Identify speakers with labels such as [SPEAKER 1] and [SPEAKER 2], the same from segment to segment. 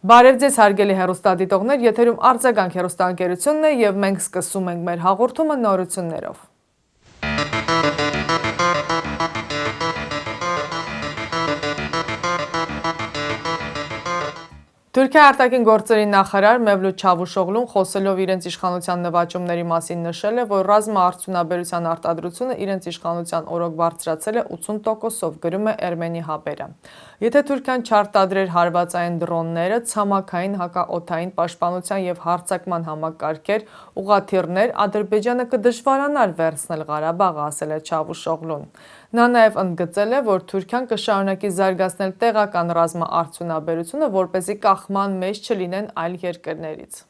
[SPEAKER 1] Բարև ձեզ հարգելի հեռուստադիտողներ, եթերում Ardzagang հեռուստաընկերությունն է եւ մենք սկսում ենք մեր հաղորդումը նորություններով։ Թուրքիա արտաքին գործերի նախարար Mevlut Çavuşoğlu'n խոսելով իրենց իշխանության նվաճումների մասին նշել է, որ ռազմաարդյունաբերության արտադրությունը իրենց իշխանության օրոք բարձրացել է 80%-ով, գրում է Ermeni հաբերը։ Եթե Թուրքիան չարտադրեր հարվածային դրոնները, ցամաքային, հակաօդային պաշտպանության եւ հարձակման համակարգեր, ուղղաթիռներ, Ադրբեջանը կդժվարանար վերցնել Ղարաբաղը, ասել է Çavuşoğlu'n։ Նա նաև ընդգծել է, որ Թուրքիան կշարունակի զարգացնել տեղական ռազմաարդյունաբերությունը, որպեսզի կախման մեջ չլինեն այլ երկրներից։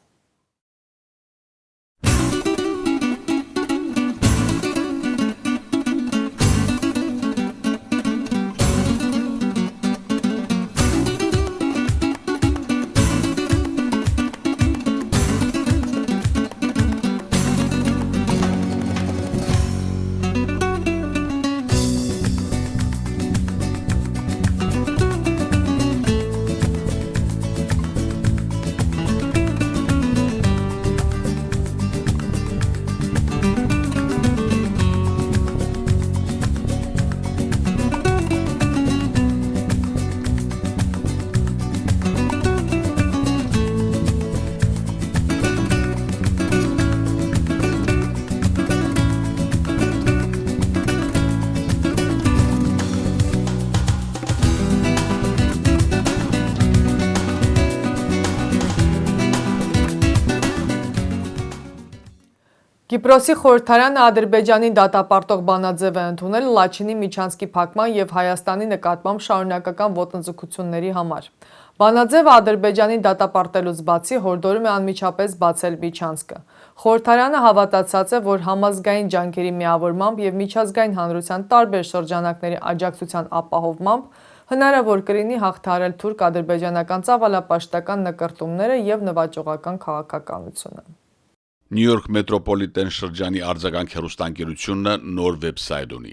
[SPEAKER 1] Կիպրոսի խորհրդարանը Ադրբեջանի դատապարտող բանաձև է ընդունել Լաչինի միջանցքի փակման եւ Հայաստանի նկատմամբ շարունակական ոտնձգությունների համար։ Բանաձևը Ադրբեջանի դատապարտելուց բացի հորդորում է անմիջապես բացել միջանցքը։ Խորհրդարանը հավատացած է, որ համազգային ջանքերի միավորմամբ եւ միջազգային հանրության տարբեր շրջանակների աջակցության ապահովմամբ հնարավոր կլինի հաղթահարել թուրք-ադրբեջանական ծավալապաշտական նկրտումները եւ նվաճողական քաղաքականությունը։
[SPEAKER 2] Նյու Յորք մետրոպոլիտեն շրջանի Ardzagang հեռուստաընկերությունը նոր վեբսայթ ունի։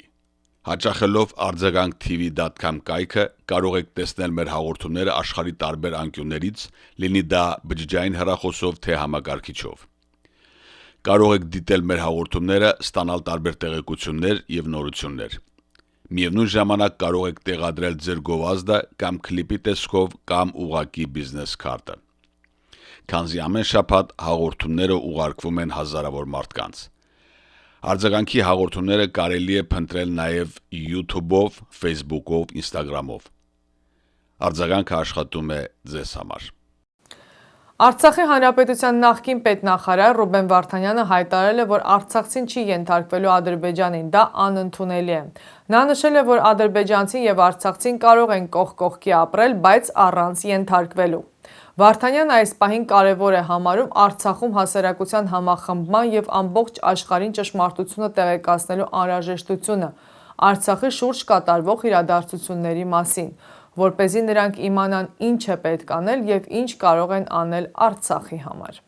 [SPEAKER 2] Հաճախելով ArtsakhanTV.com կայքը կարող եք տեսնել մեր հաղորդումները աշխարհի տարբեր անկյուններից, լինի դա բջջային հեռախոսով թե համակարգիչով։ Կարող եք դիտել մեր հաղորդումները, ստանալ տարբեր տեղեկություններ եւ նորություններ։ Միևնույն ժամանակ կարող եք տեղադրել ձեր գովազդը կամ քլիպի տեսքով կամ ուղղակի բիզնես քարտը։ Քանզի ամեն շաբաթ հաղորդումները ուղարկվում են հազարավոր մարդկանց։ Ardzaganki հաղորդումները կարելի է փնտրել նաև YouTube-ով, Facebook-ով, Instagram-ով։ Ardzaganki աշխատում է ձեզ համար։
[SPEAKER 1] Արցախի հանրապետության նախկին պետնախարար Ռուբեն Վարդանյանը հայտարարել է, որ արցախցին չի ենթարկվելու Ադրբեջանին, դա անընդունելի է։ Նա նշել է, որ ադրբեջանցին եւ արցախցին կարող են կողք կողքի ապրել, բայց առանց ենթարկվելու։ Վարդանյանը այս պահին կարևոր է համարում Արցախում հասարակության համախմբման եւ ամբողջ աշխարհին ճշմարտությունը տեղեկացնելու անհրաժեշտությունը Արցախի շուրջ կատարվող իրադարձությունների մասին, որպեսզի նրանք իմանան ինչ է պետք անել եւ ինչ կարող են անել Արցախի համար։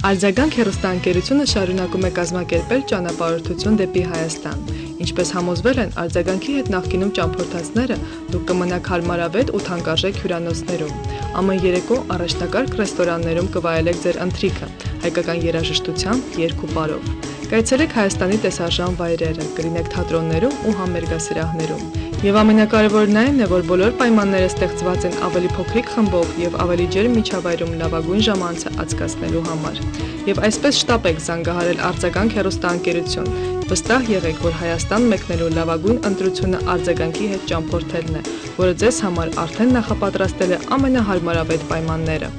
[SPEAKER 1] Ardzagang հեռուստաընկերությունը շարունակում է կազմակերպել ճանապարհորդություն դեպի Հայաստան։ Ինչպես համոզվել են Ardzaganki հետ նախկինում ճամփորդածները, դուք կմնաք հարմարավետ ու թանկարժեք հյուրանոցներում։ Ամեն երեկո առաջնակարգ ռեստորաններում կվայելեք ձեր ընթրիքը, հայկական երաժշտությամբ, երգ ու պարով։ Կայցելեք Հայաստանի տեսարժան վայրերը, կլինեք թատրոններում ու համերգասրահներում։ Եվ ամենակարևորն այն է, որ բոլոր պայմանները ստեղծված են ավելի փոքրիկ խմբով եւ ավելի ջերմ միջավայրում լավագույն ժամանցը անցկացնելու համար։ Եվ այսպես շտապ եք զանգահարել Ardzagang հեռուստաընկերություն։ Վստահ եղեք, որ Հայաստան մեկնելու լավագույն ընտրությունը Ardzaganki հետ ճամփորդելն է, որը ձեզ համար արդեն նախապատրաստել է ամենահարմարավետ պայմանները։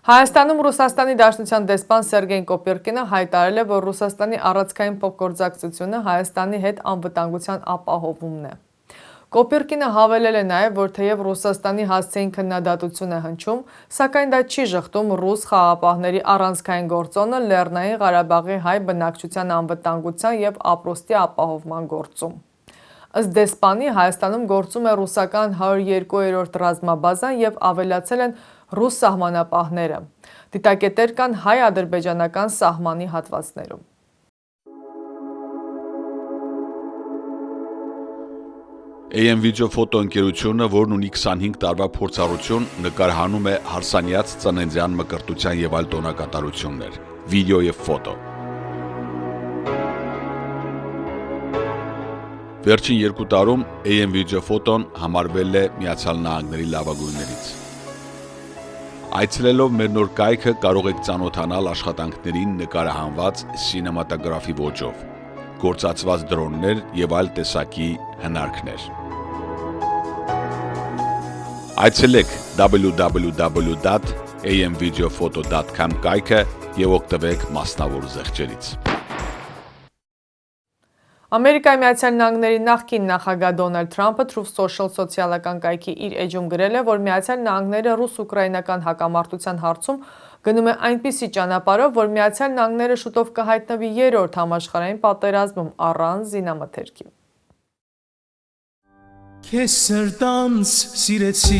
[SPEAKER 1] Հայաստանում Ռուսաստանի Դաշնության դեսպան Սերգեյ Կոպյուրկինը հայտարարել է, որ Ռուսաստանի առանցքային փոխգործակցությունը Հայաստանի հետ անվտանգության ապահովումն է։ Կոպյուրկինը հավելել է նաև, որ թեև Ռուսաստանի հասցեին քննադատություն է հնչում, սակայն դա չի ժխտում ռուս խաղաղապահների առանցքային գործոնը Լեռնային Ղարաբաղի հայ բնակչության անվտանգության եւ ապրոստի ապահովման գործում։ Ըստ դեսպանի Հայաստանում գործում է ռուսական 102-րդ ռազմաբազան եւ ավելացել են ռուս սահմանապահները։ Դիտակետեր կան հայ-ադրբեջանական սահմանի հատվածներում։
[SPEAKER 2] AM Video ֆոտոընկերությունը, որն ունի 25 տարվա փորձառություն, նկարահանում է հարսանյաց ծննդյան մկրտության եւ այլ տոնակատարություններ, վիդեո եւ ֆոտո։ Վերջին 2 տարում AM Video ֆոտոն համարվել է Միացյալ Նահանգների լավագույններից։ Այցելելով մեր նոր կայքը կարող եք ծանոթանալ աշխատանքներին նկարահանված սինեմատոգրաֆի ոճով, գործածված դրոններ եւ այլ տեսակի հնարքներ։ Այցելեք www.amvideophoto.com կայքը եւ օգտվեք մասնավոր զեղչերից։
[SPEAKER 1] Ամերիկայի Միացյալ Նահանգների նախկին նախագահ Դոնալդ Թրամփը Truth Social սոցիալական կայքի իր էջում գրել է, որ Միացյալ Նահանգները ռուս-ուկրաինական հակամարտության հարցում գնում է այնպիսի ճանապարհով, որ Միացյալ Նահանգները շուտով կհայտնվի երրորդ համաշխարհային պատերազմում առանց զինամթերքի։
[SPEAKER 3] Քեզ սրտանց սիրեցի։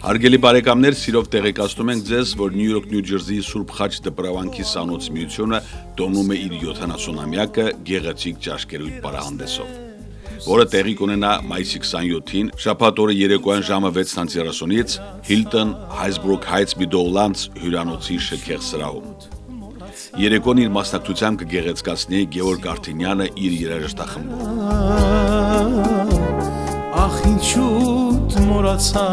[SPEAKER 2] Հարգելի բարեկամներ, սիրով տեղեկացնում ենք ձեզ, որ Նյու Յորք, Նյու Ջերսիի Սուրբ Խաչ դպրավանքի սանոց միությունը տոնում է իր 70-ամյակը գեղեցիկ ճաշկերույթ պարահանդեսով, որը տեղի կունենա մայիսի 27-ին, շաբաթ օրը երեկոյան ժամը 6:30-ից Hilton Hasbrook Heights Meadowlands հյուրանոցի շքեղ սրահում։ Երեկոն իր մասնակցությամբ կգեղեցկացնի Գեորգ Արթինյանը իր երաժշտախմբով։
[SPEAKER 3] Ախ ինչու մոռացա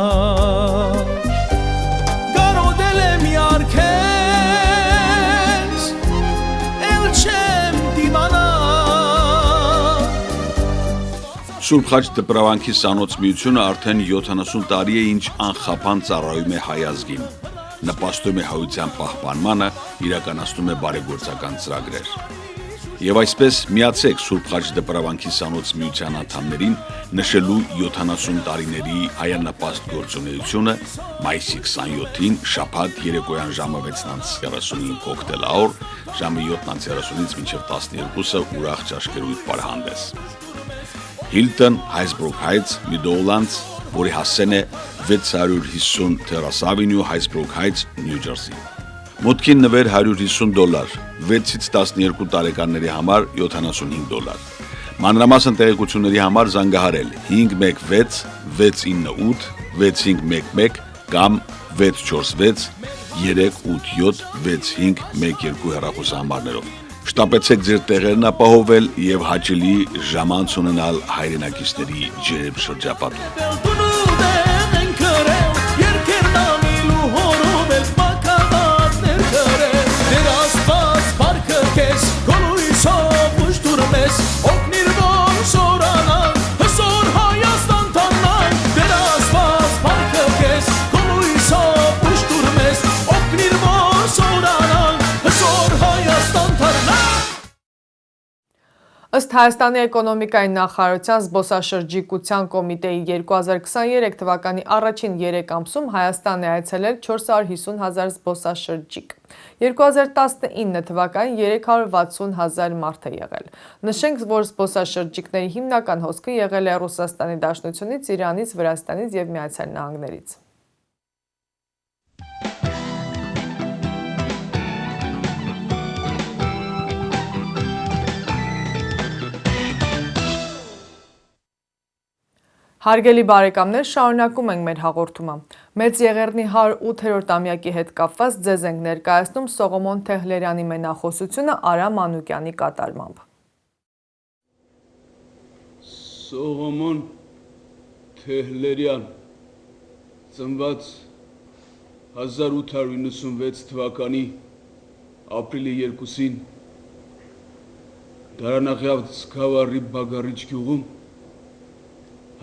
[SPEAKER 3] Գարոդել եմ իարքես Էլ չեմ դիմանա
[SPEAKER 2] Սուրբ Խաչ դպրավանքի սանոց միությունը արդեն 70 տարի է ինչ անխափան ծառայում է հայ ազգին, նպաստում է հայության պահպանմանը, իրականացնում է բարեգործական ծրագրեր։ Եվ այսպես միացեք Սուրբ Խաչ դպրավանքի սանոց միության անդամներին նշելու 70 տարիների հայանպաստ գործունեությունը մայիսի 27-ին շաբաթ երեկոյան ժամը 6:35 կոկտեյլ-աուր, ժամը 7:30-ից մինչև 12-ը ուրախ ճաշկերույթ պարահանդես։ Hilton Hasbrook Heights Meadowlands, որի հասցեն է 650 Terrace Avenue, Hasbrook Heights, New Jersey։ Մուտքին նվեր $150, 6-ից 12 տարեկանների համար $75։ Մանրամասն տեղեկությունների համար զանգահարել 516 698 6511 կամ 646 387 6512 հեռախոսահամարներով։ Շտապեցեք ձեր տեղերն ապահովել եւ հաճելի ժամանց ունենալ հայրենակիցների ջերմ շրջապատում։
[SPEAKER 1] Ըստ Հայաստանի էկոնոմիկայի նախարարության զբոսաշրջիկության կոմիտեի 2023 թվականի առաջին 3 ամսում Հայաստան է այցելել 450,000 զբոսաշրջիկ։ 2019 թվականին 360,000 մարդ է եղել։ Նշենք, որ զբոսաշրջիկների հիմնական հոսքը եղել է Ռուսաստանի Դաշնությունից, Իրանից, Վրաստանից և Միացյալ Նահանգներից։ Հարգելի բարեկամներ, շարունակում ենք մեր հաղորդումը։ Մեծ Եղեռնի 108-րդ-ամյակի հետ կապված ձեզ ենք ներկայացնում Soghomon Tehleriani մենախոսությունը Ara Manoukiani կատարմամբ։
[SPEAKER 4] Soghomon Tehlerian, ծնված 1896 թվականի ապրիլի 2-ին Դարանախյավց գավառի Բագարիչ գյուղում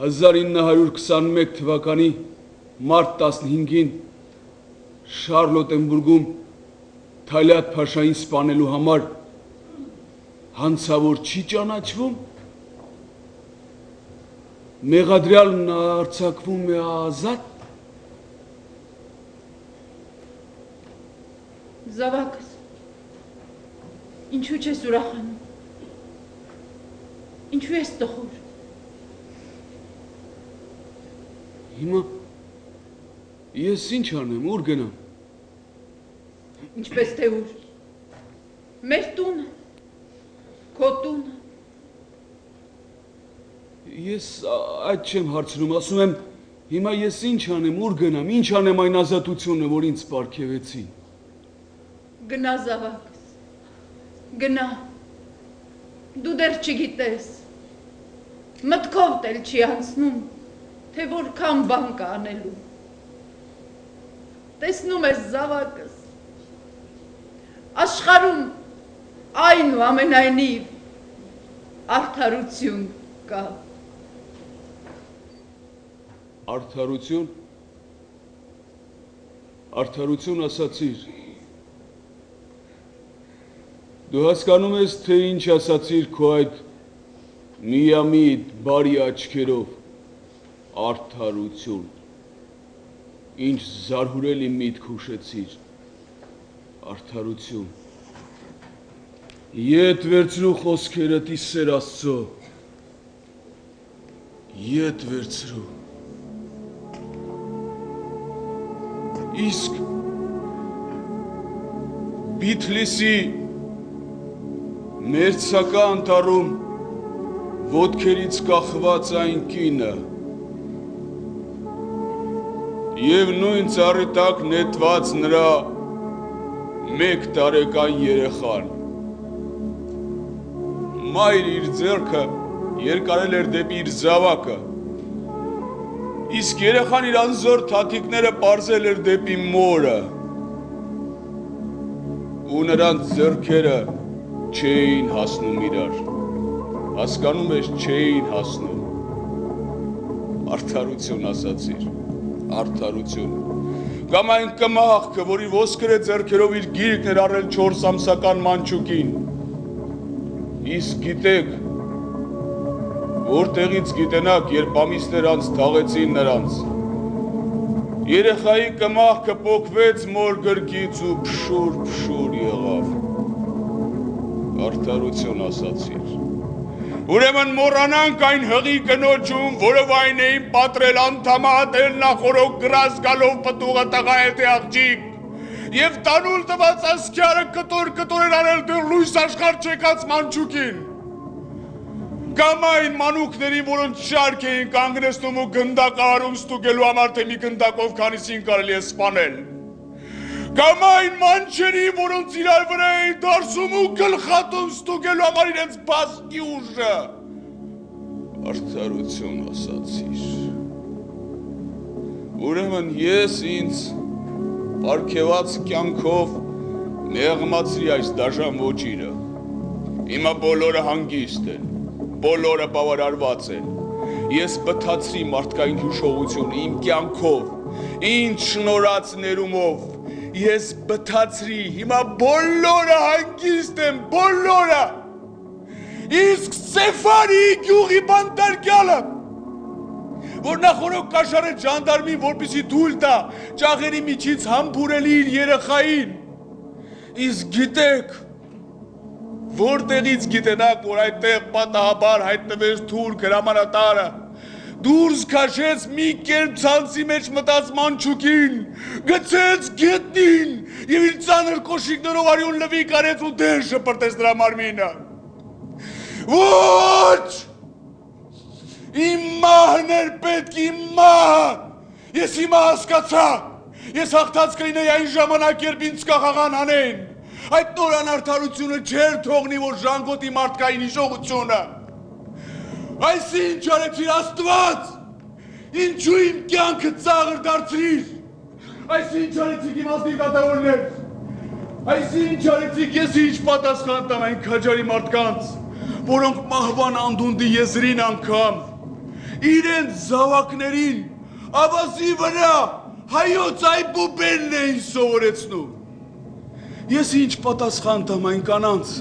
[SPEAKER 4] 1921 թվականի մարտ 15-ին Շարլոտենբուրգում Թալյատ Փաշային սպանելու համար հանցավոր չի ճանաչվում, մեղադրյալն արձակվում է ազատ։
[SPEAKER 5] Զավակս, ինչու չես ուրախանում, ինչու ես տխուր։
[SPEAKER 4] Հիմա ես ինչ անեմ, ուր գնամ։
[SPEAKER 5] Ինչպես թե ուր։ Մեր տունը, քո տունը։
[SPEAKER 4] Ես այդ չեմ հարցնում, ասում եմ, հիմա ես ինչ անեմ, ուր գնամ, ինչ անեմ այն ազատությունը, որ ինձ պարգևեցին։
[SPEAKER 5] Գնա զավակս, գնա, դու դեռ չգիտես, մտքով էլ չի անցնում, թե որքան բան կա անելու։ Տեսնում ես զավակս, աշխարհում այն ու ամենայնիվ արդարություն կա։
[SPEAKER 4] Արդարություն, արդարություն ասացիր։ Դու հասկանում ես, թե ինչ ասացիր քո այդ միամիտ բարի աչքերով, արդարություն, ինչ զարհուրելի միտք հուշեցիր, արդարություն։ Ետ վերցրու խոսքերդ ի սեր Աստծո, ետ վերցրու։ Իսկ Բիթլիսի մերձակա անտառում ոտքերից կախված այն կինը և նույն ծառի տակ նետված նրա 1 տարեկան երեխան մայր իր ձեռքը երկարել էր դեպի իր զավակը, իսկ երեխան իր անզոր թաթիկները պարզել էր դեպի մորը, ու նրանց ձեռքերը չէին հասնում իրար, հասկանում ես, չէին հասնում, արդարություն ասացիր, արդարություն, կամ այն կմախքը, որի ոսկրե ձեռքերով իր գիրկն էր առել 4 ամսական մանչուկին, իսկ գիտեք, որտեղից գիտենաք, երբ ամիսներ անց թաղեցին նրանց, երեխայի կմախքը պոկվեց մոր գրկից ու փշուր եղավ, արդարություն ասացիր, ուրեմն մոռանանք այն հղի կնոջում, որը վայն էին պատրել անդամահատել նախորոք գրազ գալով պտուղը տղայել թե աղջիկ, և տանուլ տված ասքյարը կտոր էր արել դեռ լույս աշխարհ չեկած մանչուկին, կամ այն մանուկներին, որոնց շարք էին կանգնեցնում ու գնդակահարում ստուգելու համար, թե մի գնդակով քանիսին կարելի է սպանել, կամ այն մանչերի, որոնց իրար վրա էին դարսում ու գլխատում ստուգելու համար իրենց բազկի ուժը, արդարություն ասացիր, ուրեմն ես ինձ պարգևած կյանքով մեղմացրի այս դաժան ոճիրը, հիմա բոլորը հանգիստ են, բոլորը բավարարված են, ես բթացրի մարդկային հիշողությունը իմ կյանքով, ինձ շնորհած ներումով, ես բթացրի, հիմա բոլորը հանգիստ են, բոլորը, իսկ Սեֆարի գյուղի բանտարկյալը, որ նախորոք կաշարեց ժանդարմին, որպեսզի թույլ տա ճաղերի միջից համբուրելի իր երեխային, իսկ գիտեք, որտեղից գիտենաք, որ այդտեղ պատահաբար հայտնվեց թուրք հրամանատարը, դուրս քաշեց մի կերպ ցանցի մեջ մտած մանչուկին, գցեց գետնին և իր ծանր կոշիկներով արյուն լվի կարեց ու դեն շպրտեց նրա մարմինը։ Ոչ! Իմ մահն էր պետք, իմ մահը, ես հիմա հասկացա, ես հաղթած կլինեի այն ժամանակ, երբ ինձ կախաղան անեն, այդ նոր անարդարությունը չեր թողնի, որ ժանգոտի մարդկային հիշողությունը, այս ինչ արեցիր Աստված, ինչու իմ կյանքը ծաղր դարձրիր, այս ինչ արեցիք իմ ազնիվ դատավորներ, այս ինչ արեցիք ես ինչ պատասխան տամ այն քաջարի մարդկանց, որոնք մահվան անդունդի եզրին անգամ, իրենց զավակներին ավազի վրա հայոց այ բուբերն էին սովորեցնում։ Ես ինչ պատասխան տամ այն կանանց,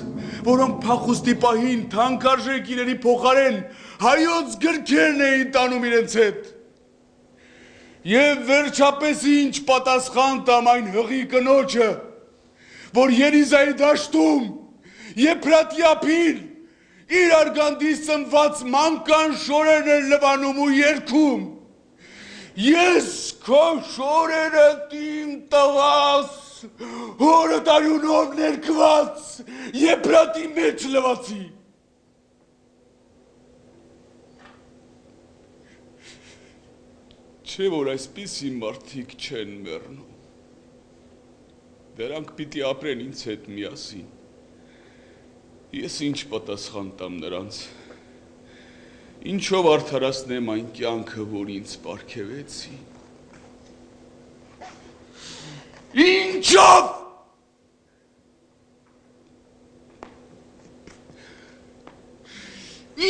[SPEAKER 4] որոնք փախուստի պահին թանկարժեք իրերի փոխարեն հայոց գրքերն էին տանում իրենց հետ։ Եվ վերջապես ինչ պատասխան տամ այն հղի կնոջը, որ Երիզայի դաշտում Եփրատի ափին իր արգանդից ծնված մանկան շորերն էր լվանում ու երգում. Ես քո շորերը իմ տղաս հորը տարյունով ներկված Եփրատի մեջ լվացի։ Չէ որ այսպիսի մարդիկ չեն մեռնում։ Դրանք պիտի ապրեն ինձ հետ միասին։ Ես ինչ պատասխան տամ նրանց։ Ինչով արդարացնեմ այն կյանքը, որ ինձ պարգևեցի։ Ինչով։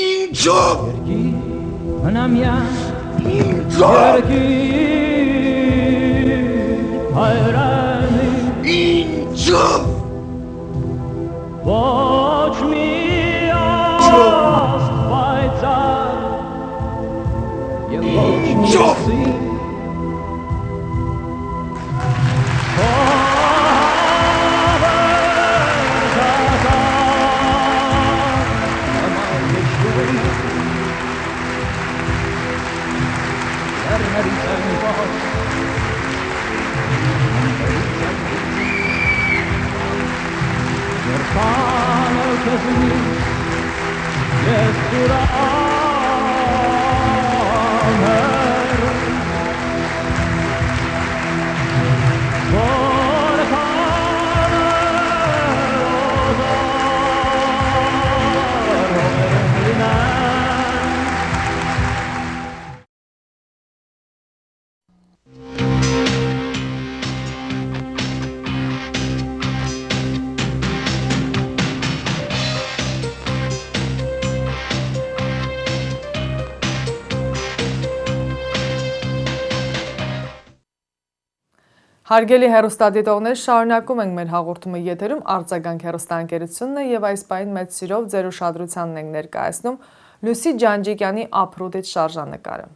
[SPEAKER 4] Ինչով։
[SPEAKER 3] Հնամյա
[SPEAKER 4] Ինչով։
[SPEAKER 3] հայրանի
[SPEAKER 4] Ինչով։
[SPEAKER 3] ոչ մի աստվածար եւ ոչ մի
[SPEAKER 4] Ինչով։
[SPEAKER 3] սին
[SPEAKER 1] Հարգելի հեռուստադիտողներ, շարունակում ենք մեր հաղորդումը եթերում Ardzagang հեռուստաընկերությունն է եւ այս պահին մեծ սիրով ձեր ուշադրությանն ենք ներկայացնում Լուսի Janjigiani Uprooted շարժանկարը։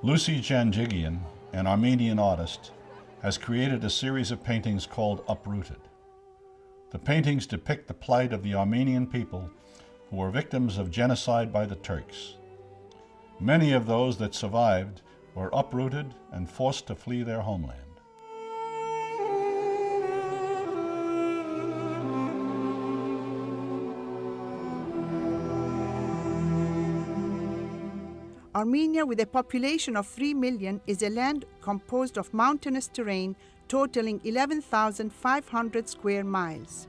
[SPEAKER 6] Lucy Janjigian, an Armenian artist, has created a series of paintings called Uprooted. The paintings depict the plight of the Armenian people who were victims of genocide by the Turks. Many of those that survived were uprooted and forced to flee their homeland.
[SPEAKER 7] Armenia, with a population of 3 million, is a land composed of mountainous terrain totaling 11,500 square miles.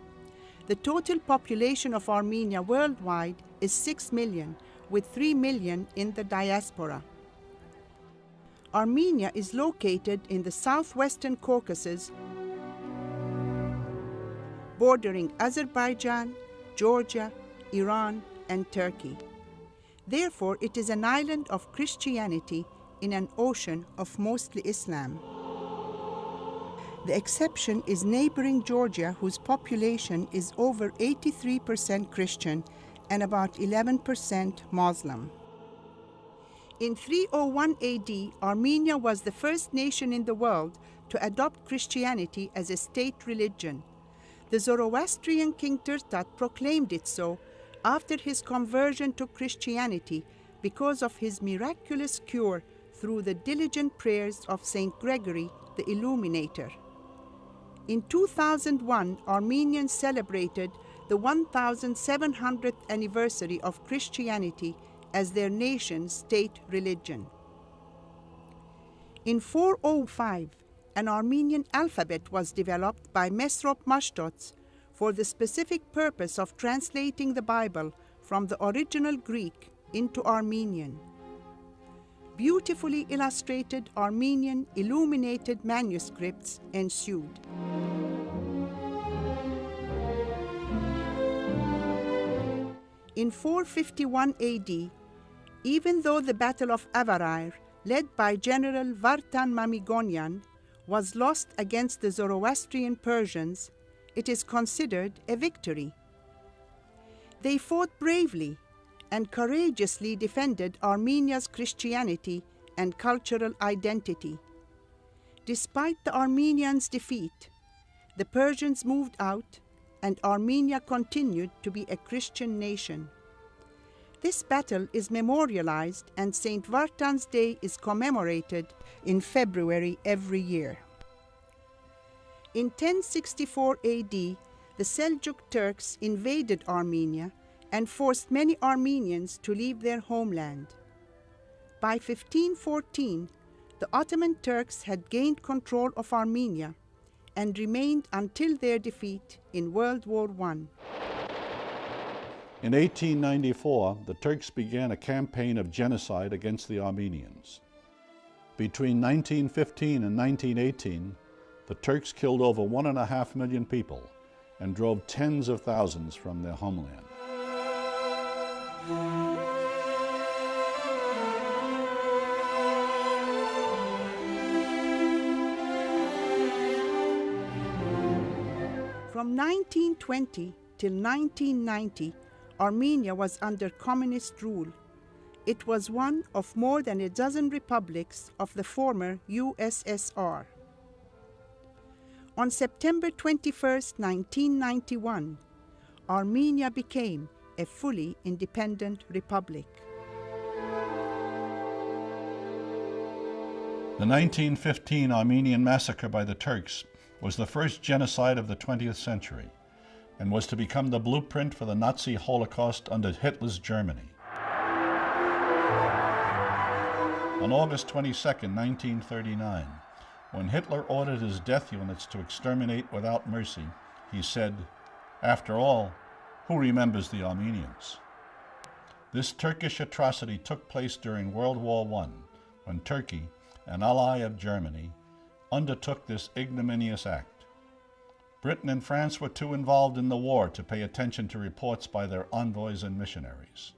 [SPEAKER 7] The total population of Armenia worldwide is 6 million, with 3 million in the diaspora. Armenia is located in the southwestern Caucasus, bordering Azerbaijan, Georgia, Iran, and Turkey. Therefore, it is an island of Christianity in an ocean of mostly Islam. The exception is neighboring Georgia, whose population is over 83% Christian and about 11% Muslim. In 301 AD, Armenia was the first nation in the world to adopt Christianity as a state religion. The Zoroastrian king Turtat proclaimed it so after his conversion to Christianity because of his miraculous cure through the diligent prayers of Saint Gregory the Illuminator. In 2001, Armenians celebrated the 1700th anniversary of Christianity as their nation's state religion. In 405, an Armenian alphabet was developed by Mesrop Mashtots for the specific purpose of translating the Bible from the original Greek into Armenian. Beautifully illustrated Armenian illuminated manuscripts ensued. In 451 AD, even though the Battle of Avarair, led by General Vartan Mamigonian, was lost against the Zoroastrian Persians, it is considered a victory. They fought bravely and courageously defended Armenia's Christianity and cultural identity. Despite the Armenians' defeat, the Persians moved out and Armenia continued to be a Christian nation. This battle is memorialized and St. Vartan's Day is commemorated in February every year. In 1064 AD, the Seljuk Turks invaded Armenia and forced many Armenians to leave their homeland. By 1514, the Ottoman Turks had gained control of Armenia and remained until their defeat in World War I.
[SPEAKER 6] In 1894, the Turks began a campaign of genocide against the Armenians. Between 1915 and 1918, the Turks killed over 1.5 million people and drove tens of thousands from their homeland.
[SPEAKER 7] From 1920 till 1990, Armenia was under communist rule. It was one of more than a dozen republics of the former USSR. On September 21, 1991, Armenia became a fully independent republic.
[SPEAKER 6] The 1915 Armenian massacre by the Turks was the first genocide of the 20th century and was to become the blueprint for the Nazi Holocaust under Hitler's Germany. On August 22, 1939, when Hitler ordered his death units to exterminate without mercy, he said, "After all, who remembers the Armenians?" This Turkish atrocity took place during World War I, when Turkey, an ally of Germany, undertook this ignominious act. Britain and France were too involved in the war to pay attention to reports by their envoys and missionaries.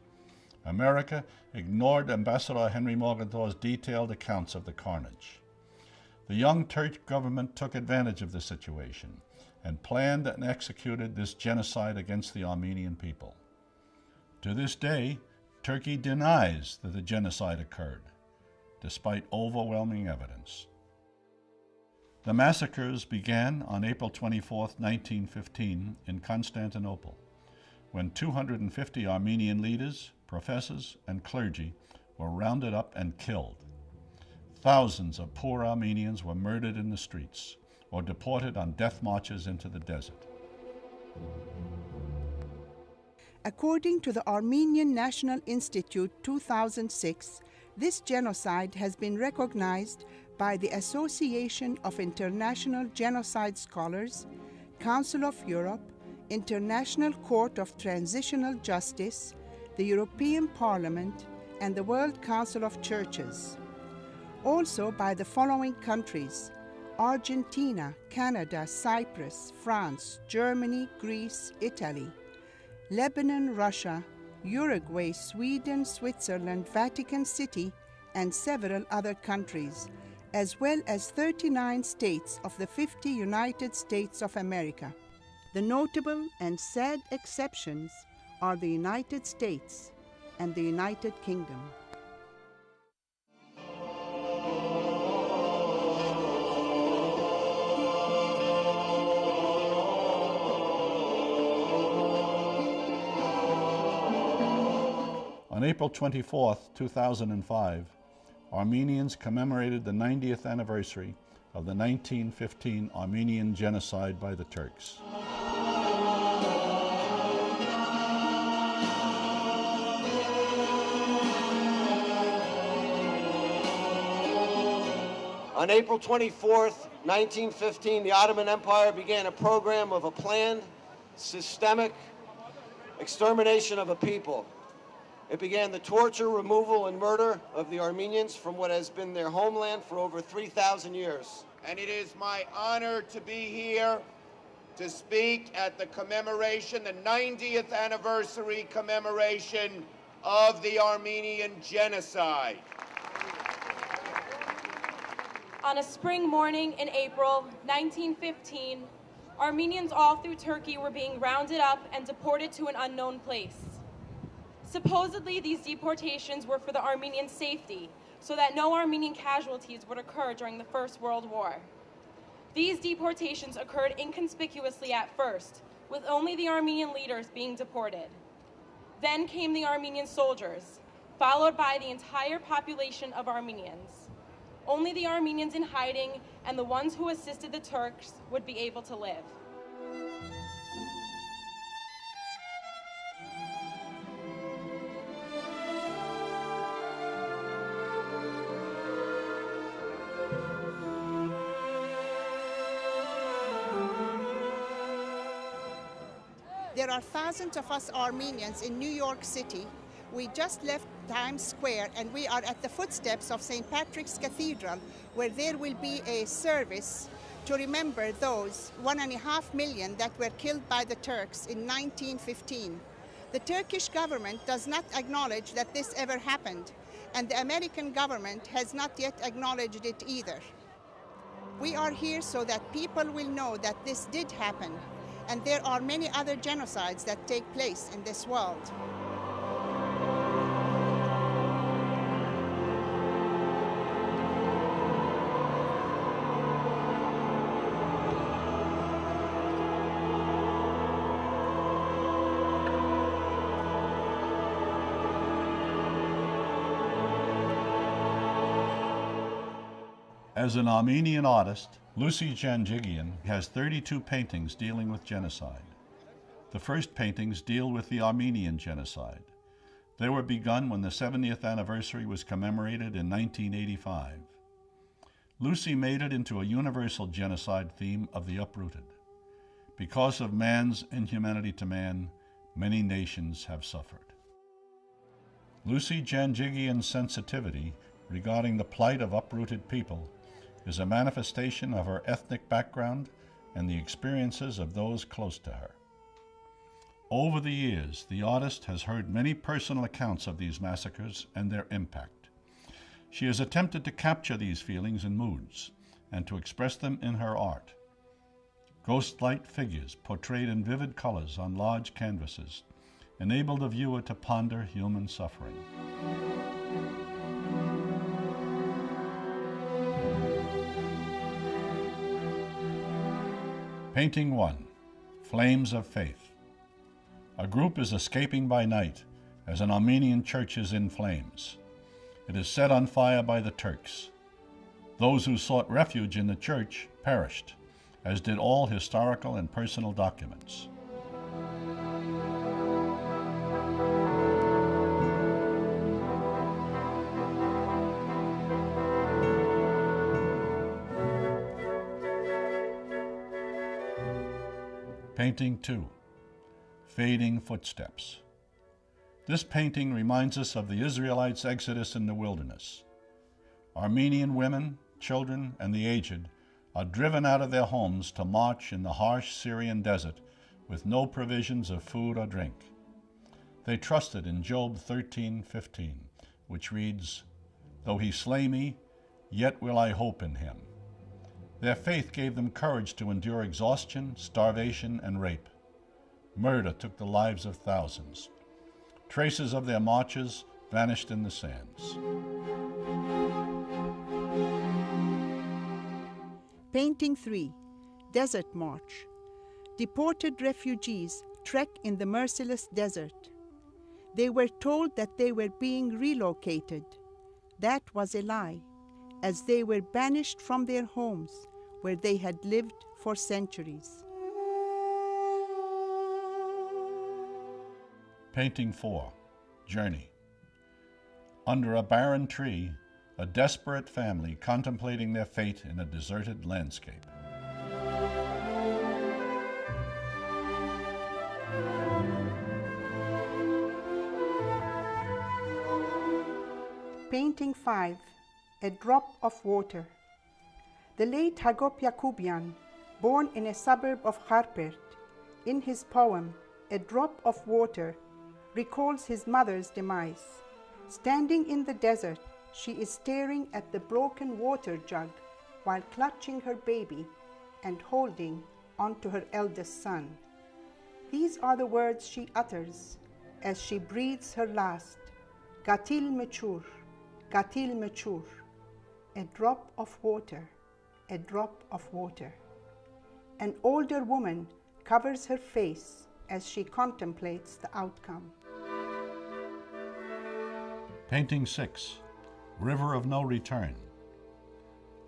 [SPEAKER 6] America ignored Ambassador Henry Morgenthau's detailed accounts of the carnage. The young Turkish government took advantage of the situation and planned and executed this genocide against the Armenian people. To this day, Turkey denies that the genocide occurred, despite overwhelming evidence. The massacres began on April 24, 1915, in Constantinople, when 250 Armenian leaders, professors, and clergy were rounded up and killed. Thousands of poor Armenians were murdered in the streets or deported on death marches into the desert.
[SPEAKER 7] According to the Armenian National Institute 2006, this genocide has been recognized by the Association of International Genocide Scholars, Council of Europe, International Court of Transitional Justice, the European Parliament, and the World Council of Churches. Also by the following countries: Argentina, Canada, Cyprus, France, Germany, Greece, Italy, Lebanon, Russia, Uruguay, Sweden, Switzerland, Vatican City, and several other countries, as well as 39 states of the 50 United States of America. The notable and sad exceptions are the United States and the United Kingdom.
[SPEAKER 6] On April 24, 2005, Armenians commemorated the 90th anniversary of the 1915 Armenian genocide by the Turks.
[SPEAKER 8] On April 24th, 1915, the Ottoman Empire began a program of a planned, systemic extermination of a people. It began the torture, removal, and murder of the Armenians from what has been their homeland for over 3,000 years.
[SPEAKER 9] And it is my honor to be here to speak at the commemoration, the 90th anniversary commemoration of the Armenian Genocide.
[SPEAKER 10] On a spring morning in April 1915, Armenians all through Turkey were being rounded up and deported to an unknown place. Supposedly, these deportations were for the Armenian safety, so that no Armenian casualties would occur during the First World War. These deportations occurred inconspicuously at first, with only the Armenian leaders being deported. Then came the Armenian soldiers, followed by the entire population of Armenians. Only the Armenians in hiding and the ones who assisted the Turks would be able to live.
[SPEAKER 7] There are thousands of us Armenians in New York City. We just left Times Square and we are at the footsteps of St. Patrick's Cathedral, where there will be a service to remember those 1.5 million that were killed by the Turks in 1915. The Turkish government does not acknowledge that this ever happened, and the American government has not yet acknowledged it either. We are here so that people will know that this did happen, and there are many other genocides that take place in this world.
[SPEAKER 6] As an Armenian artist, Lucy Janjigian has 32 paintings dealing with genocide. The first paintings deal with the Armenian genocide. They were begun when the 70th anniversary was commemorated in 1985. Lucy made it into a universal genocide theme of the Uprooted. Because of man's inhumanity to man, many nations have suffered. Lucy Janjigian's sensitivity regarding the plight of uprooted people is a manifestation of her ethnic background and the experiences of those close to her. Over the years, the artist has heard many personal accounts of these massacres and their impact. She has attempted to capture these feelings and moods and to express them in her art. Ghost-like figures portrayed in vivid colors on large canvases enable the viewer to ponder human suffering. Painting 1, Flames of Faith. A group is escaping by night as an Armenian church is in flames. It is set on fire by the Turks. Those who sought refuge in the church perished, as did all historical and personal documents. Painting 2, Fading Footsteps. This painting reminds us of the Israelites' exodus in the wilderness. Armenian women, children, and the aged are driven out of their homes to march in the harsh Syrian desert with no provisions of food or drink. They trusted in Job 13:15, which reads, "Though he slay me, yet will I hope in him." Their faith gave them courage to endure exhaustion, starvation, and rape. Murder took the lives of thousands. Traces of their marches vanished in the sands.
[SPEAKER 7] Painting 3, Desert March. Deported refugees trek in the merciless desert. They were told that they were being relocated. That was a lie, as they were banished from their homes where they had lived for centuries.
[SPEAKER 6] Painting 4, Journey. Under a barren tree, a desperate family contemplating their fate in a deserted landscape.
[SPEAKER 7] Painting 5, A Drop of Water. The late Hagop Yakubian, born in a suburb of Kharpert, in his poem, A Drop of Water, recalls his mother's demise. Standing in the desert, she is staring at the broken water jug while clutching her baby and holding onto her eldest son. These are the words she utters as she breathes her last, Gatil Mechur, Gatil Mechur, a drop of water, a drop of water. An older woman covers her face as she contemplates the outcome.
[SPEAKER 6] Painting 6, River of No Return.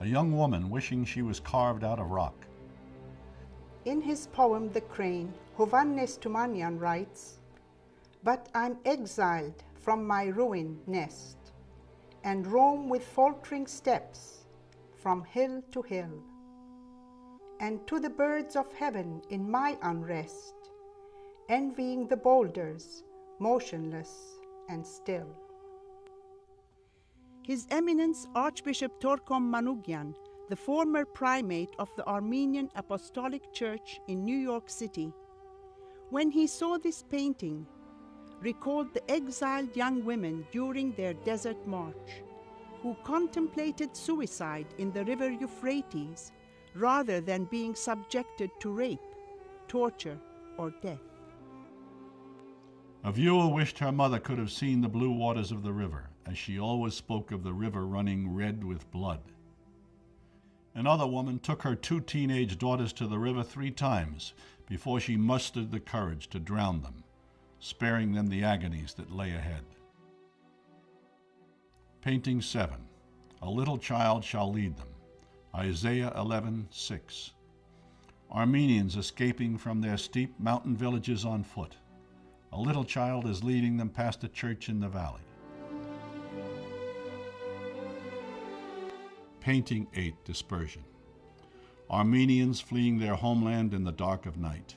[SPEAKER 6] A young woman wishing she was carved out of rock.
[SPEAKER 7] In his poem The Crane, Soghomon Tehlerian writes, "But I'm exiled from my ruined nest, and roam with faltering steps from hill to hill. And to the birds of heaven in my unrest, envying the boulders, motionless and still." His Eminence Archbishop Soghomon Manoukian, the former primate of the Armenian Apostolic Church in New York City, when he saw this painting, recalled the exiled young women during their desert march, who contemplated suicide in the river Euphrates rather than being subjected to rape, torture, or death.
[SPEAKER 6] A viewer wished her mother could have seen the blue waters of the river, as she always spoke of the river running red with blood. Another woman took her 2 teenage daughters to the river 3 times before she mustered the courage to drown them, sparing them the agonies that lay ahead. Painting 7, A Little Child Shall Lead Them. Isaiah 11:6. Armenians escaping from their steep mountain villages on foot. A little child is leading them past a church in the valley. Painting 8, Dispersion. Armenians fleeing their homeland in the dark of night.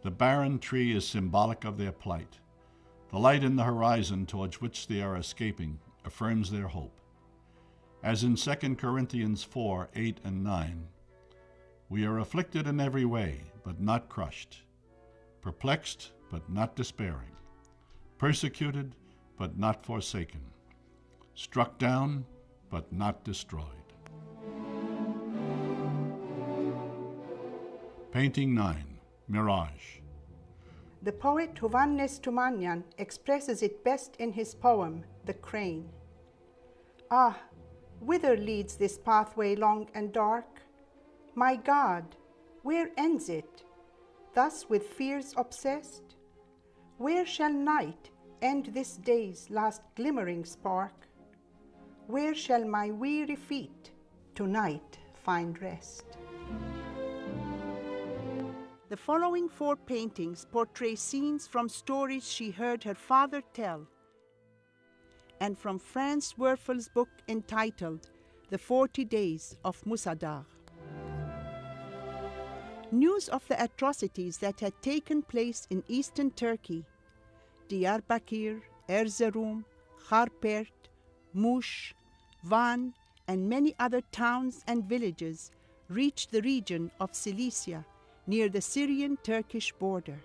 [SPEAKER 6] The barren tree is symbolic of their plight. The light in the horizon towards which they are escaping affirms their hope. As in 2 Corinthians 4:8 and 9, "We are afflicted in every way, but not crushed, perplexed, but not despairing, persecuted, but not forsaken, struck down, but not destroyed." Painting 9, Mirage.
[SPEAKER 7] The poet Soghomon Tehlerian expresses it best in his poem, The Crane. "Ah, whither leads this pathway long and dark? My God, where ends it, thus with fears obsessed? Where shall night end this day's last glimmering spark? Where shall my weary feet tonight find rest?" The following 4 paintings portray scenes from stories she heard her father tell, and from Franz Werfel's book entitled The 40 Days of Musadagh. News of the atrocities that had taken place in eastern Turkey, Diyarbakir, Erzurum, Kharpert, Mush, Van, and many other towns and villages reached the region of Cilicia near the Syrian-Turkish border.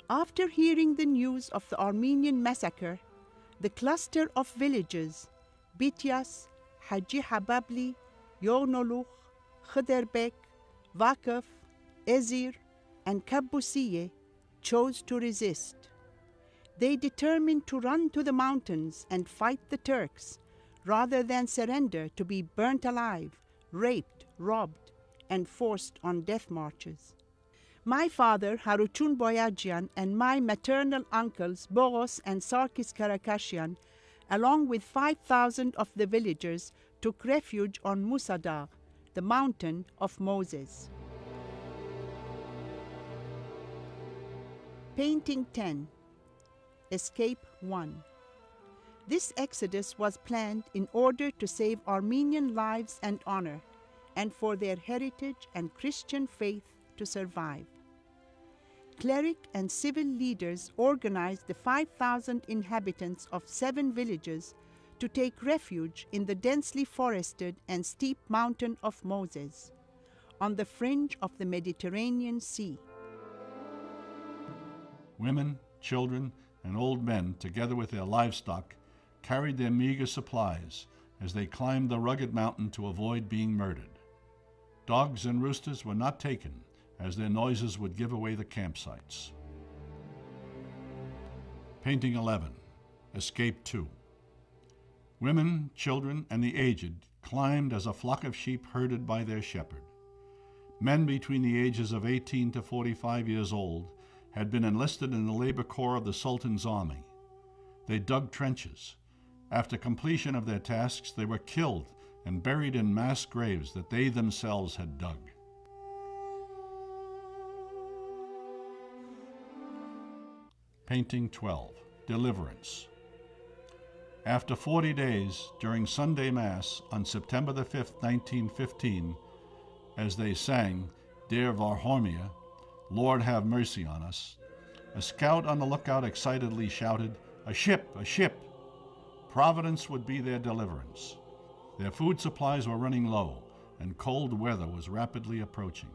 [SPEAKER 7] After hearing the news of the Armenian massacre, the cluster of villages, Bityas, Haji Hababli, Yognoluch, Khderbek, Vakaf, Ezir, and Kabbusiye chose to resist. They determined to run to the mountains and fight the Turks, rather than surrender to be burnt alive, raped, robbed, and forced on death marches. My father, Haruchun Boyajian, and my maternal uncles, Boros and Sarkis Karakashian, along with 5,000 of the villagers, took refuge on Musadagh, the mountain of Moses. Painting 10, Escape 1. This exodus was planned in order to save Armenian lives and honor, and for their heritage and Christian faith to survive. Cleric and civil leaders organized the 5,000 inhabitants of 7 villages to take refuge in the densely forested and steep mountain of Moses, on the fringe of the Mediterranean Sea.
[SPEAKER 6] Women, children, and old men, together with their livestock, carried their meager supplies as they climbed the rugged mountain to avoid being murdered. Dogs and roosters were not taken, as their noises would give away the campsites. Painting 11, Escape 2. Women, children, and the aged climbed as a flock of sheep herded by their shepherd. Men between the ages of 18 to 45 years old had been enlisted in the labor corps of the Sultan's army. They dug trenches. After completion of their tasks, they were killed and buried in mass graves that they themselves had dug. Painting 12, Deliverance. After 40 days, during Sunday Mass on September the 5th, 1915, as they sang, Dear Varhomia, Lord have mercy on us, a scout on the lookout excitedly shouted, A ship! A ship! Providence would be their deliverance. Their food supplies were running low, and cold weather was rapidly approaching.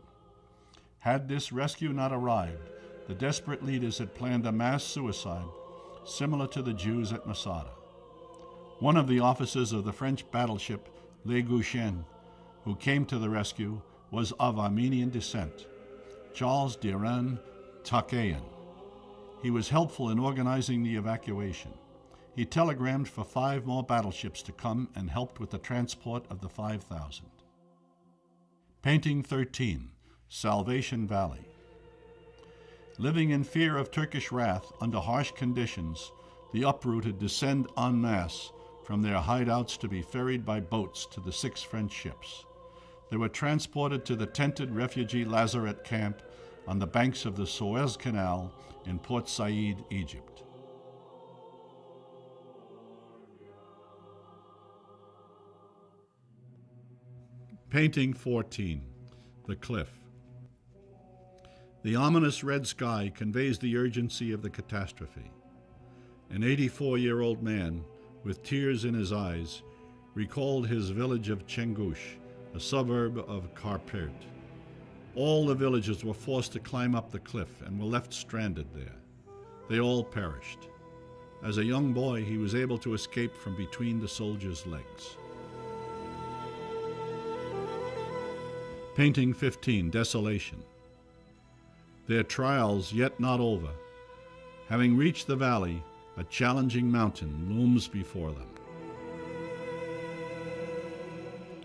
[SPEAKER 6] Had this rescue not arrived, the desperate leaders had planned a mass suicide similar to the Jews at Masada. One of the officers of the French battleship Le Gouchen, who came to the rescue, was of Armenian descent, Charles Diran Takeyan. He was helpful in organizing the evacuation. He telegrammed for 5 more battleships to come and helped with the transport of the 5,000. Painting 13, Salvation Valley. Living in fear of Turkish wrath under harsh conditions, the uprooted descend en masse from their hideouts to be ferried by boats to the 6 French ships. They were transported to the tented refugee lazaret camp on the banks of the Suez Canal in Port Said, Egypt. Painting 14, The Cliff. The ominous red sky conveys the urgency of the catastrophe. An 84-year-old man, with tears in his eyes, recalled his village of Chengush, a suburb of Karpert. All the villagers were forced to climb up the cliff and were left stranded there. They all perished. As a young boy, he was able to escape from between the soldiers' legs. Painting 15, Desolation. Their trials yet not over. Having reached the valley, a challenging mountain looms before them.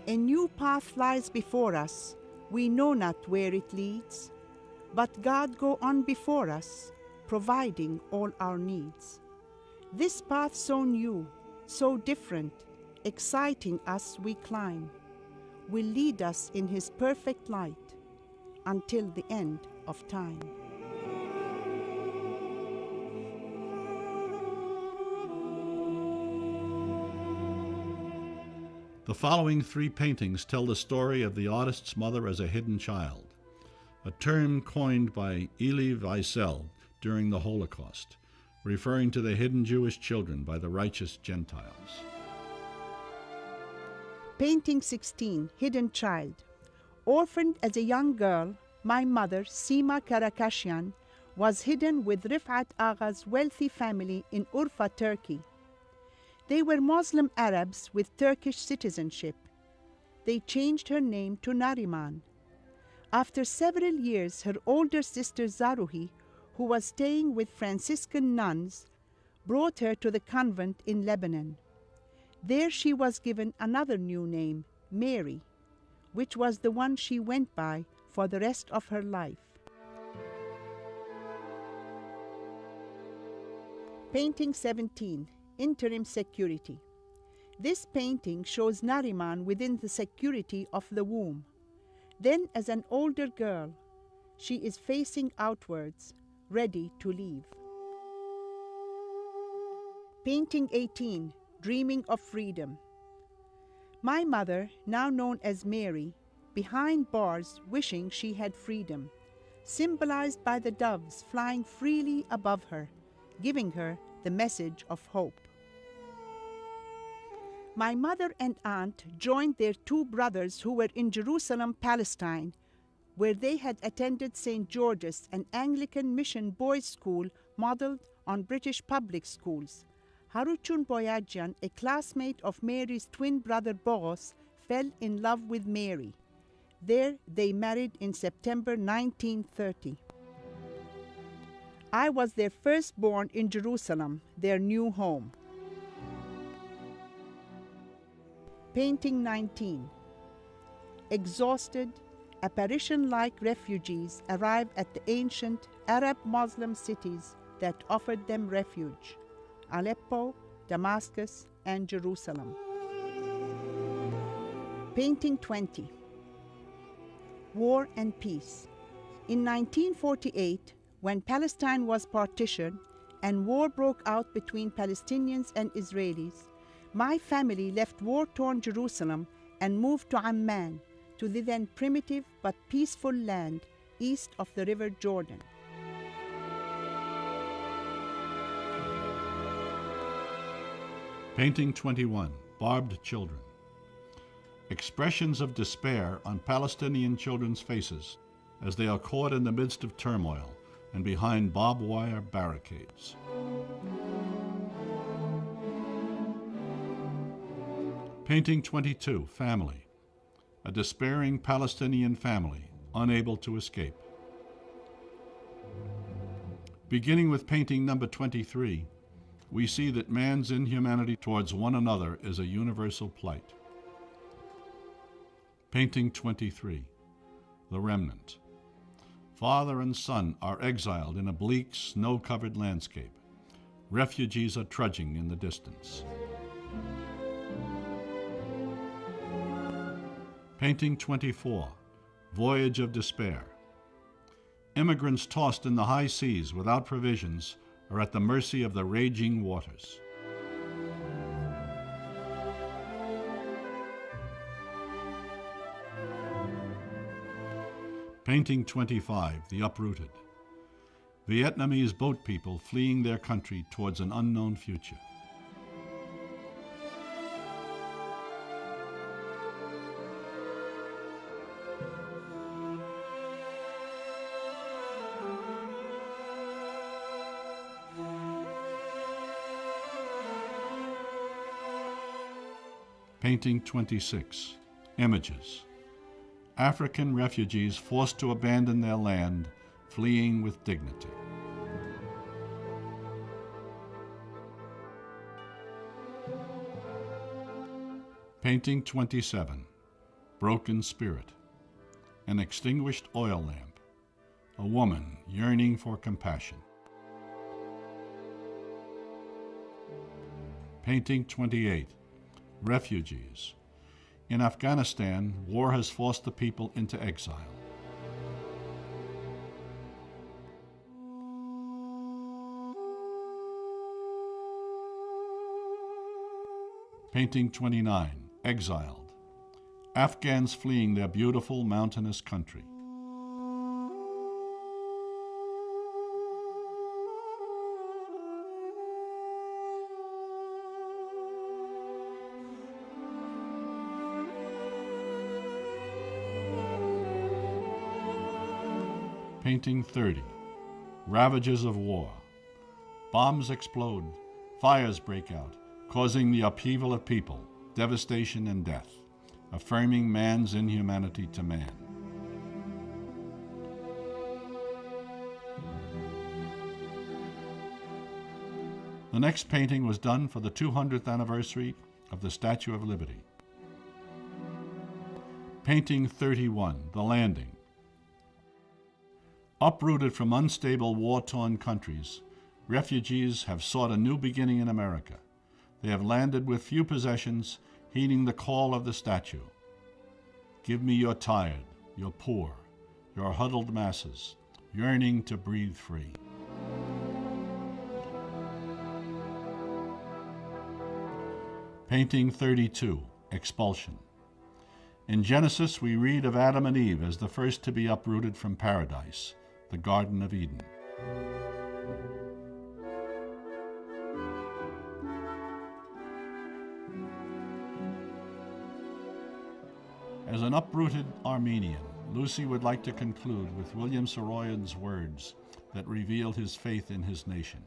[SPEAKER 7] A new path lies before us. We know not where it leads, but God go on before us, providing all our needs. This path so new, so different, exciting us we climb, will lead us in His perfect light until the end of time.
[SPEAKER 6] The following 3 paintings tell the story of the artist's mother as a hidden child, a term coined by Elie Wiesel during the Holocaust, referring to the hidden Jewish children by the righteous Gentiles.
[SPEAKER 7] Painting 16, Hidden Child. Orphaned as a young girl, my mother, Sima Karakashian, was hidden with Rifat Agha's wealthy family in Urfa, Turkey. They were Muslim Arabs with Turkish citizenship. They changed her name to Nariman. After several years, her older sister Zaruhi, who was staying with Franciscan nuns, brought her to the convent in Lebanon. There she was given another new name, Mary, which was the one she went by for the rest of her life. Painting 17, Interim Security. This painting shows Nariman within the security of the womb. Then, as an older girl, she is facing outwards, ready to leave. Painting 18, Dreaming of Freedom. My mother, now known as Mary, behind bars wishing she had freedom, symbolized by the doves flying freely above her, giving her the message of hope. My mother and aunt joined their 2 brothers who were in Jerusalem, Palestine, where they had attended St. George's, an Anglican mission boys' school modeled on British public schools. Haruchun Boyajian, a classmate of Mary's twin brother Boros, fell in love with Mary. There they married in September 1930. I was their firstborn in Jerusalem, their new home. Painting 19. Exhausted, apparition-like refugees arrive at the ancient Arab Muslim cities that offered them refuge. Aleppo, Damascus, and Jerusalem. Painting 20. War and Peace. In 1948, when Palestine was partitioned and war broke out between Palestinians and Israelis, my family left war-torn Jerusalem and moved to Amman, to the then primitive but peaceful land east of the River Jordan.
[SPEAKER 6] Painting 21, Barbed Children. Expressions of despair on Palestinian children's faces as they are caught in the midst of turmoil and behind barbed wire barricades. Painting 22, Family. A despairing Palestinian family unable to escape. Beginning with painting number 23, we see that man's inhumanity towards one another is a universal plight. Painting 23, The Remnant. Father and son are exiled in a bleak, snow-covered landscape. Refugees are trudging in the distance. Painting 24, Voyage of Despair. Immigrants tossed in the high seas without provisions are at the mercy of the raging waters. Painting 25, The Uprooted. Vietnamese boat people fleeing their country towards an unknown future. Painting 26, Images. African refugees forced to abandon their land, fleeing with dignity. Painting 27, Broken Spirit. An extinguished oil lamp. A woman yearning for compassion. Painting 28, Refugees. In Afghanistan, war has forced the people into exile. Painting 29, Exiled. Afghans fleeing their beautiful mountainous country. Painting 30, Ravages of War. Bombs explode, fires break out, causing the upheaval of people, devastation and death, affirming man's inhumanity to man. The next painting was done for the 200th anniversary of the Statue of Liberty. Painting 31, The Landing. Uprooted from unstable, war-torn countries, refugees have sought a new beginning in America. They have landed with few possessions, heeding the call of the statue. Give me your tired, your poor, your huddled masses, yearning to breathe free. Painting 32, Expulsion. In Genesis, we read of Adam and Eve as the first to be uprooted from paradise, the Garden of Eden. As an uprooted Armenian, Lucy would like to conclude with William Saroyan's words that revealed his faith in his nation.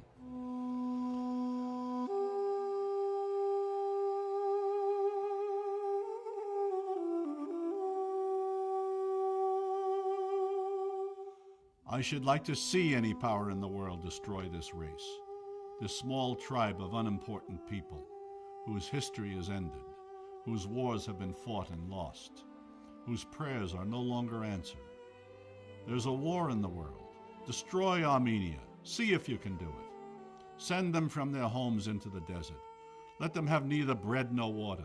[SPEAKER 6] I should like to see any power in the world destroy this race, this small tribe of unimportant people, whose history is ended, whose wars have been fought and lost, whose prayers are no longer answered. There's a war in the world. Destroy Armenia. See if you can do it. Send them from their homes into the desert. Let them have neither bread nor water.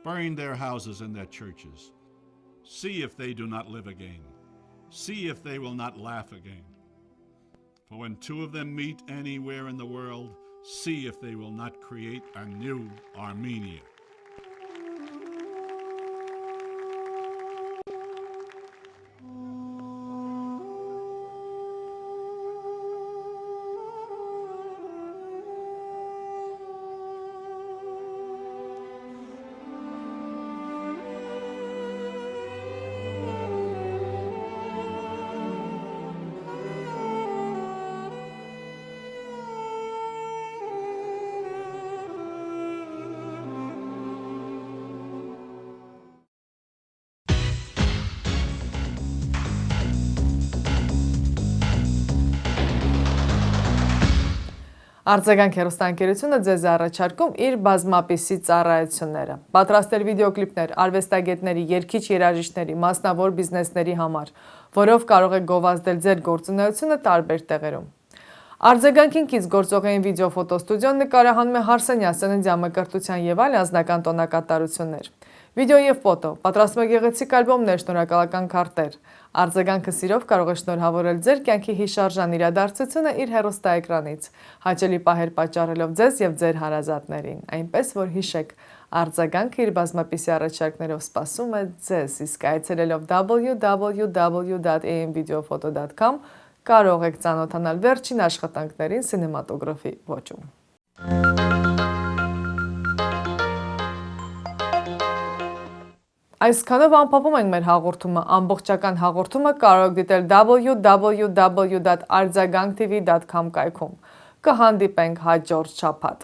[SPEAKER 6] Burn their houses and their churches. See if they do not live again. See if they will not laugh again. For when two of them meet anywhere in the world, see if they will not create a new Armenia.
[SPEAKER 1] Ardzagang հեռուստաընկերությունը ձեզ առաջարկում իր բազմապիսի ծառայությունները։ Պատրաստել վիդեոկլիպներ արվեստագետների, երգիչ երաժիշտների, մասնավոր բիզնեսների համար, որով կարող եք գովազդել ձեր գործունեությունը տարբեր տեղերում։ Ardzagang-ին կից գործողային վիդեո ֆոտոստուդիոն նկարահանում է հարսանյաց դիամակրտության եւ այլ անձնական տոնակատարություններ։ Վիդեո եւ ֆոտո, պատրաստում է գեղեցիկ ալբոմներ, շնորհակալական քարտեր։ Ardzagang-ը սիրով կարող է շնորհավորել ձեր կյանքի հիշարժան իրադարձությունը իր հեռուստաէկրանից, հաճելի պահեր պատճառելով ձեզ եւ ձեր հարազատներին։ Այնպես որ հիշեք, Ardzagang-ը իր բազմապիսի առաջարկներով սպասում է ձեզ, իսկ այցելելով www.amvideophoto.com կարող եք ծանոթանալ վերջին աշխատանքներին սինեմատոգրաֆի ոճում։ Այսքանով ամփոփում ենք մեր հաղորդումը, ամբողջական հաղորդումը կարող եք դիտել www.artsakh.tv.com կայքում։ Կհանդիպենք հաջորդ շաբաթ։